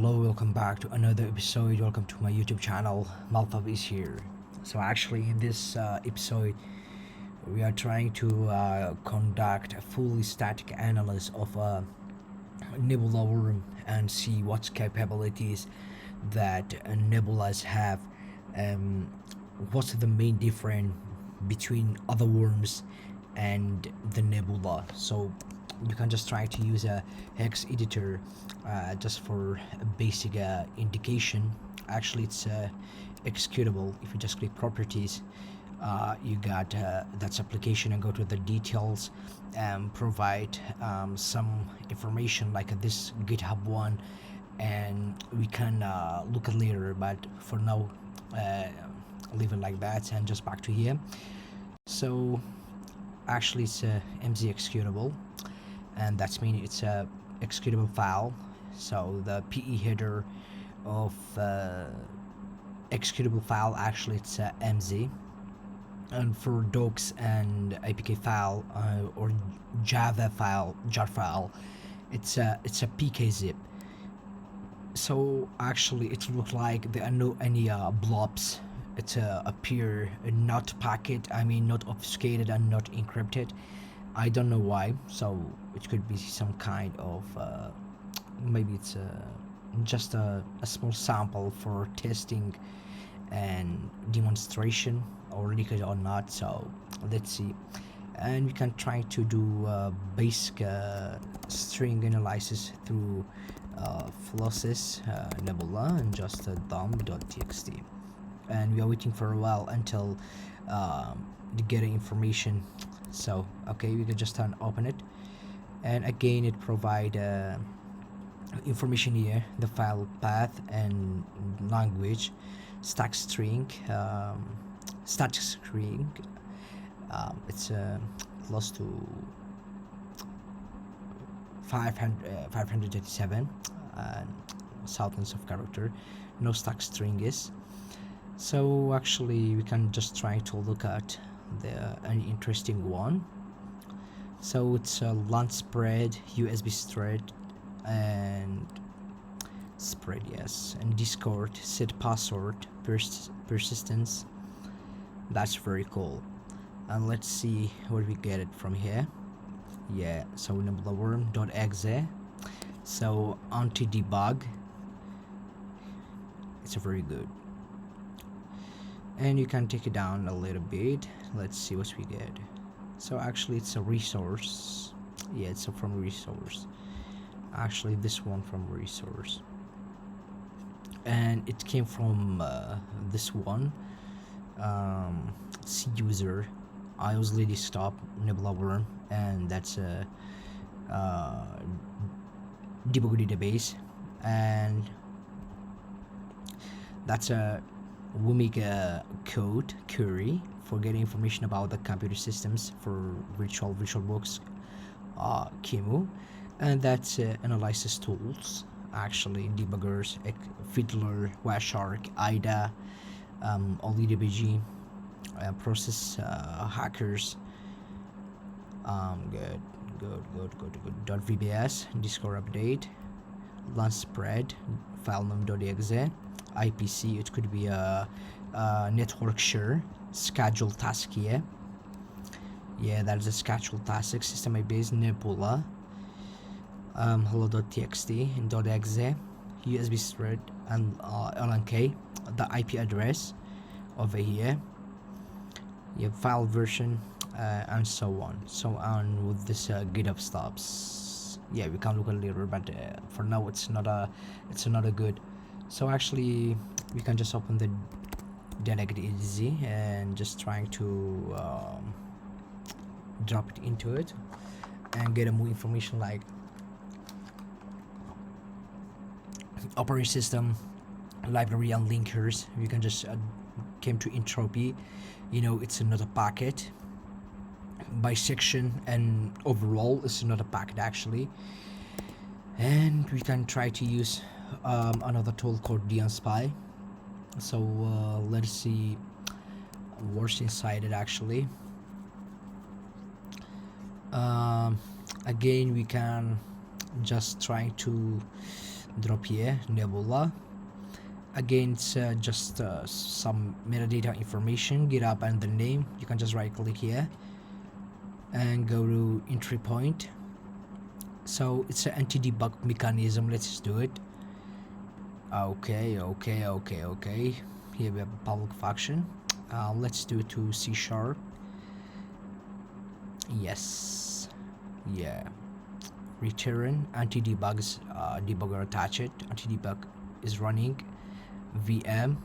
Hello, welcome back to another episode. Welcome to my YouTube channel. Malfav is here. So actually, in this episode, we are trying to conduct a fully static analysis of a nebula worm and see what capabilities that nebulas have. What's the main difference between other worms and the nebula? So you can just try to use a hex editor just for a basic indication. Actually, it's executable. If you just click properties, you got that's application and go to the details and provide some information like this GitHub one, and we can look at later, but for now leave it like that and just back to here. So actually it's a MZ executable, and that's mean it's a executable file. So the PE header of executable file, actually it's a MZ, and for docs and APK file or Java file, jar file, it's a PKzip. So actually it looks like there are no any blobs. It appear not packet, I mean not obfuscated and not encrypted. I don't know why, so it could be some kind of maybe it's just a small sample for testing and demonstration, or leaked or not. So let's see. And we can try to do basic string analysis through Flosses Nebula and just dump.txt, and we are waiting for a while until to get information. So okay, we can just open it, and again it provide information here, the file path and language, static string, it's close to 537 thousands of character. No stack string is. So actually we can just try to look at an interesting one. So it's a LAN spread, USB spread, and spread, yes, and Discord, set password, persistence. That's very cool. And let's see where we get it from here. Yeah, so nebulaworm.exe. So anti-debug, it's a very good, and you can take it down a little bit. Let's see what we get. So actually it's a resource. Yeah, it's from resource. Actually this one from resource, and it came from this one, C user iOS lady stop nebula worm, and that's a debug database, and that's a WMIG code query for getting information about the computer systems for VirtualBox, QEMU, and that's analysis tools, actually debuggers, Fiddler, Wireshark, IDA, OLIDBG, process hackers, good. .vbs, Discord update, LAN spread, file num.exe, IPC, it could be a network share, schedule task here. Yeah, that is a schedule task, system base Nebula, hello.txt and .exe, USB thread and LNK, the IP address over here, yeah, file version, and so on with this GitHub stubs. Yeah, we can look at later, but for now it's not a good. So actually we can just open the dedicated easy and just trying to drop it into it and get more information like operating system, library and linkers. We can just came to entropy, it's another packet by section, and overall it's not a packet actually. And we can try to use another tool called DNSpy. So let's see what's inside it actually. Again we can just try to drop here, Nebula. Again, it's just some metadata information, GitHub and the name. You can just right click here and go to entry point. So it's an anti-debug mechanism. Let's just do it. Okay. Here we have a public function. Let's do it to C#. Yes. Yeah. Return anti-debugs, debugger attached. Anti-debug is running. VM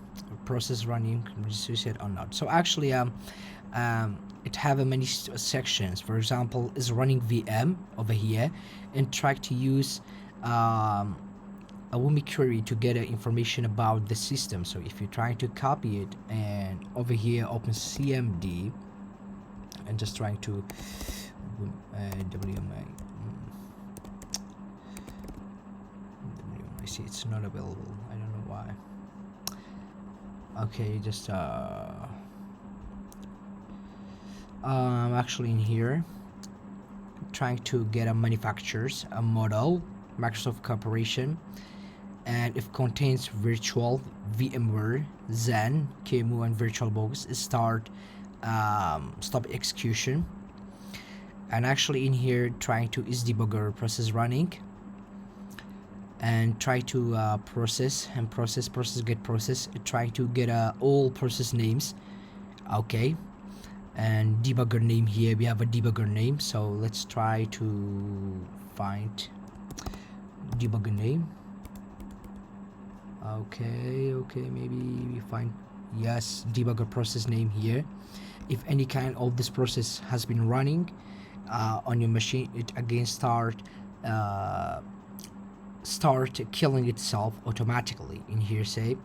process running, registered or not. So actually it have many sections. For example, is running VM over here and try to use a Wumi query to get information about the system. So if you're trying to copy it and over here open CMD and just trying to WMI. I see it's not available. I don't know why. Okay, just actually in here trying to get a manufacturer's a model, Microsoft Corporation, and if contains virtual, VMware, Zen, QEMU, and VirtualBox, start stop execution. And actually in here trying to is debugger process running and try to process get process, try to get all process names. Okay, and debugger name, here we have a debugger name, so let's try to find debugger name. Okay, maybe we find, yes, debugger process name here. If any kind of this process has been running on your machine, it again start killing itself automatically. In here say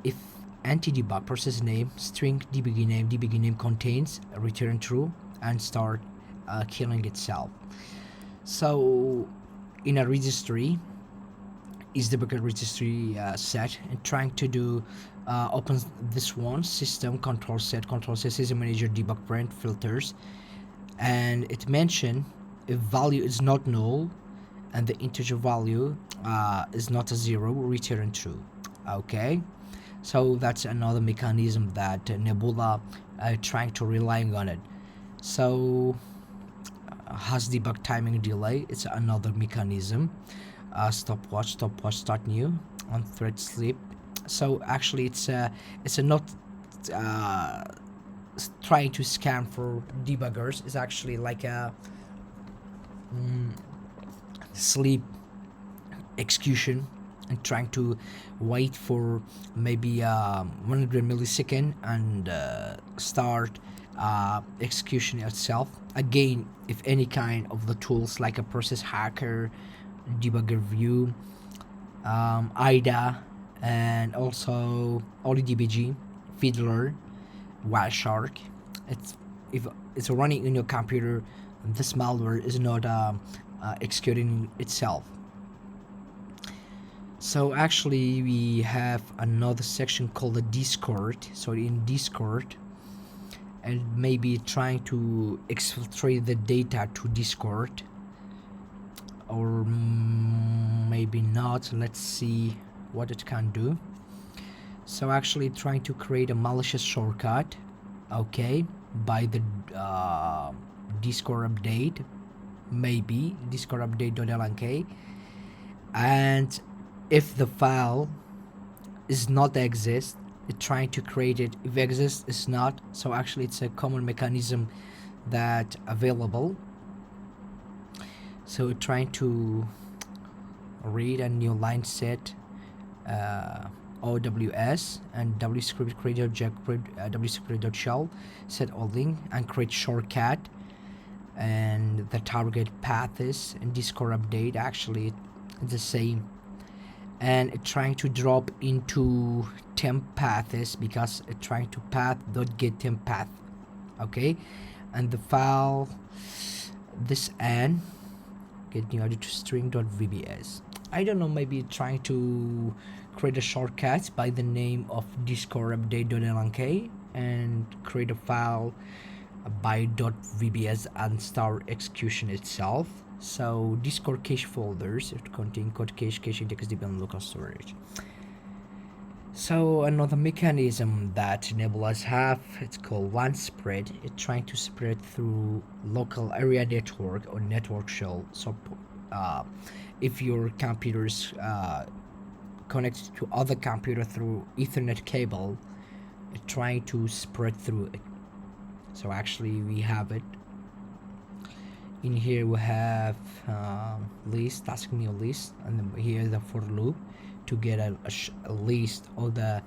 if anti-debug process name string debug name contains return true and start killing itself. So in a registry is debugger registry set, and trying to do open this one, system control set system manager debug print filters, and it mentioned if value is not null and the integer value is not a 0, return true. Okay, so that's another mechanism that Nebula trying to relying on it. So has debug timing delay, it's another mechanism. Stopwatch start new on thread sleep. So actually it's a not trying to scan for debuggers. It's actually like a sleep execution and trying to wait for maybe 100 millisecond and start execution itself. Again, if any kind of the tools like a process hacker, debugger view, IDA, and also ODBG, Fiddler, Wireshark, if it's running in your computer, this malware is not executing itself. So actually we have another section called the Discord. So in Discord, and maybe trying to exfiltrate the data to Discord, or maybe not. Let's see what it can do. So actually trying to create a malicious shortcut, okay, by the Discord update, maybe Discord update.lnk, and if the file is not exist, it's trying to create it. If exists, it's not. So actually it's a common mechanism that available. So trying to read a new line set OWS and wscript create object wscript.shell set holding and create shortcut, and the target path is in Discord update. Actually it's the same, and it's trying to drop into temp paths because it's trying to path.get temp path. Okay, and the file this n get new added to string.vbs. I don't know, maybe trying to create a shortcut by the name of Discord update.lnk and create a file by .vbs and start execution itself. So these core cache folders it contain code cache, cache index, DB, and local storage. So another mechanism that Nebulas have, it's called LAN spread. It's trying to spread through local area network or network shell. So if your computer is connected to other computer through Ethernet cable, it's trying to spread through it. So actually we have it. In here we have list, task new list, and then here the for loop to get a list of the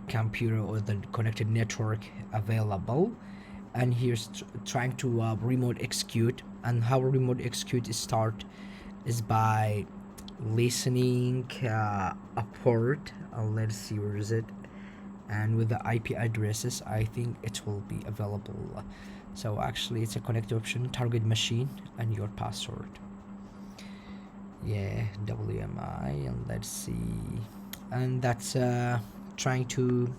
computer or the connected network available. And here's trying to remote execute. And how remote execute is start is by listening a port. Let's see, where is it? And with the IP addresses, I think it will be available. So actually it's a connect option, target machine, and your password. Yeah, WMI, and let's see. And that's trying to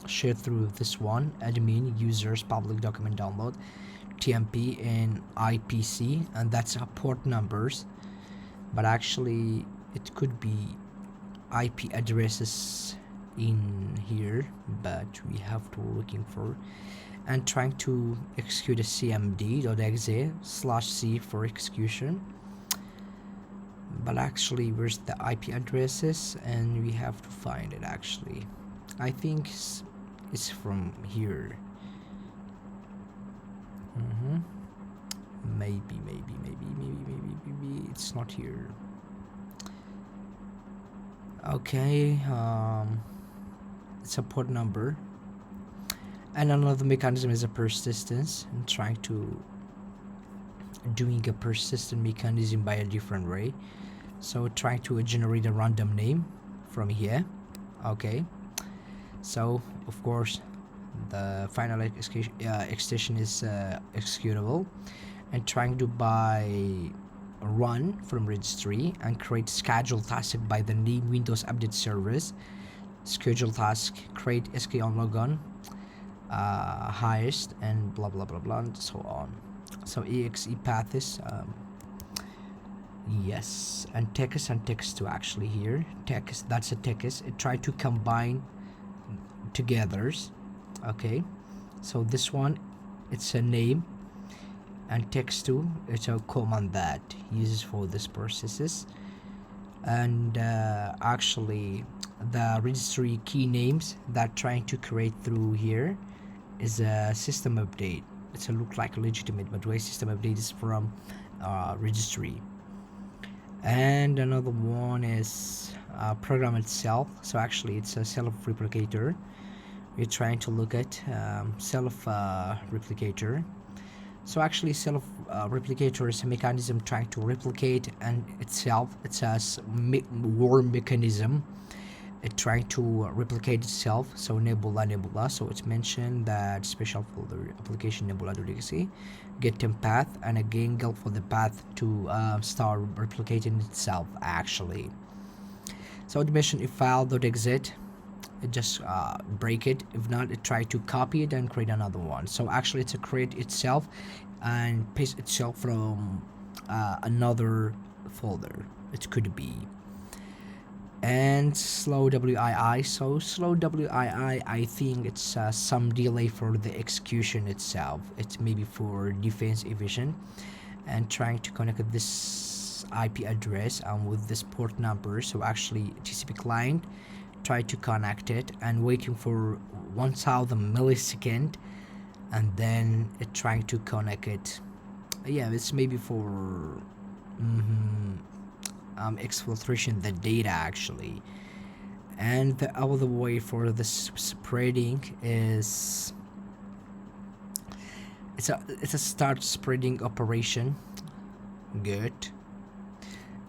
share through this one, admin, users, public document download, TMP, and IPC, and that's port numbers. But actually it could be IP addresses in here, but we have to looking for. And trying to execute a cmd.exe/c for execution. But actually where's the IP addresses, and we have to find it. Actually I think it's from here. Maybe it's not here. Okay, it's a port number. And another mechanism is a persistence, and trying to doing a persistent mechanism by a different way. So trying to generate a random name from here. Okay, so of course the final extension is executable, and trying to buy run from registry and create schedule task by the name Windows Update Service, schedule task, create SK on logon, highest, and blah blah blah blah, and so on. So exe path is yes, and text and text to actually here text, that's a text. It try to combine together. Okay, so this one it's a name, and text to it's a command that uses for this processes. And actually the registry key names that trying to create through here is a system update. It's a look like legitimate, but way system update is from registry. And another one is program itself. So actually it's a self-replicator. We're trying to look at self-replicator. So actually self-replicator is a mechanism trying to replicate and itself. It's a worm mechanism. It trying to replicate itself. So Nebula. So it's mentioned that special folder application Nebula.exe, get temp path, and again go for the path to start replicating itself actually. So it mentioned if file.exe, it just break it. If not, it try to copy it and create another one. So actually it's a create itself and paste itself from another folder. It could be. And slow WII. So slow WII, I think it's some delay for the execution itself. It's maybe for defense evasion, and trying to connect this IP address with this port number. So actually TCP client try to connect it and waiting for 1000 millisecond, and then it trying to connect it. Yeah, it's maybe for exfiltration the data actually. And the other way for this spreading is it's a start spreading operation. Good.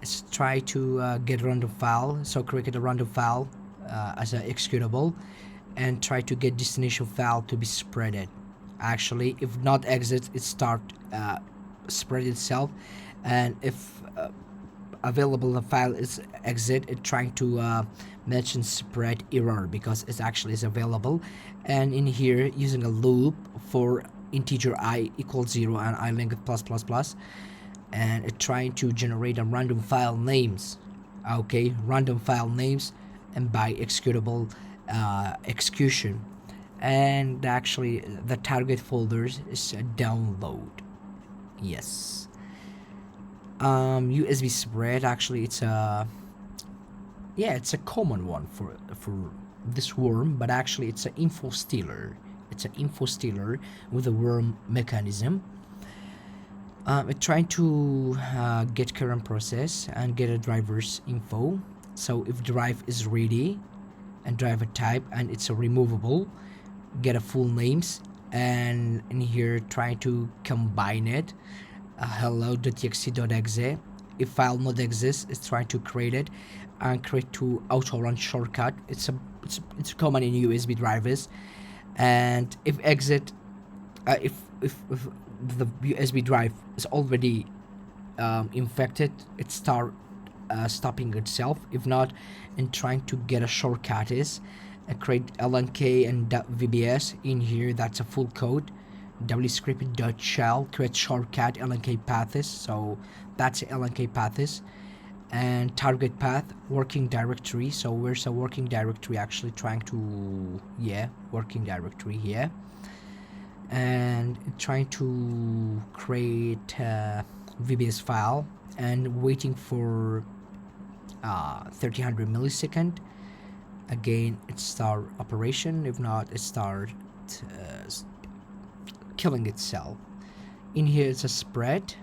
It's try to get random file. So create a random file as an executable, and try to get destination file to be spreaded. Actually, if not exit, it start spread itself, and if available the file is exit, it trying to mention spread error because it actually is available. And in here using a loop for integer I equals 0 and I length plus plus plus, and it's trying to generate a random file names. Okay, random file names and by executable execution. And actually the target folders is a download. Yes. USB spread, actually it's a, yeah, it's a common one for this worm, but actually it's an info stealer. It's an info stealer with a worm mechanism. It's trying to get current process and get a driver's info. So if drive is ready and driver type and it's a removable, get a full names, and in here trying to combine it, hello.txt.exe. If file not exists, it's trying to create it and create to auto run shortcut. It's common in USB drivers. And if exit, if the USB drive is already infected, it start stopping itself. If not, and trying to get a shortcut is create lnk and .vbs. In here that's a full code. wscript.shell create shortcut lnk paths, so that's lnk paths. And target path working directory, so where's a working directory, actually trying to, yeah, working directory here, and trying to create a VBS file and waiting for 1300 millisecond. Again, it start operation. If not, it start killing itself. In here it's a spread,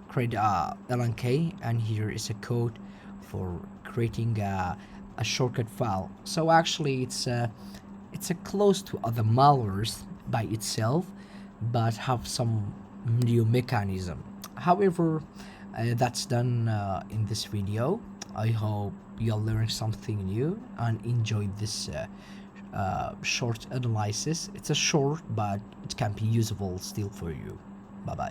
create lnk, and here is a code for creating a shortcut file. So actually it's a close to other malwares by itself, but have some new mechanism. However, that's done in this video. I hope you'll learn something new and enjoy this short analysis. It's a short, but it can be usable still for you. Bye bye.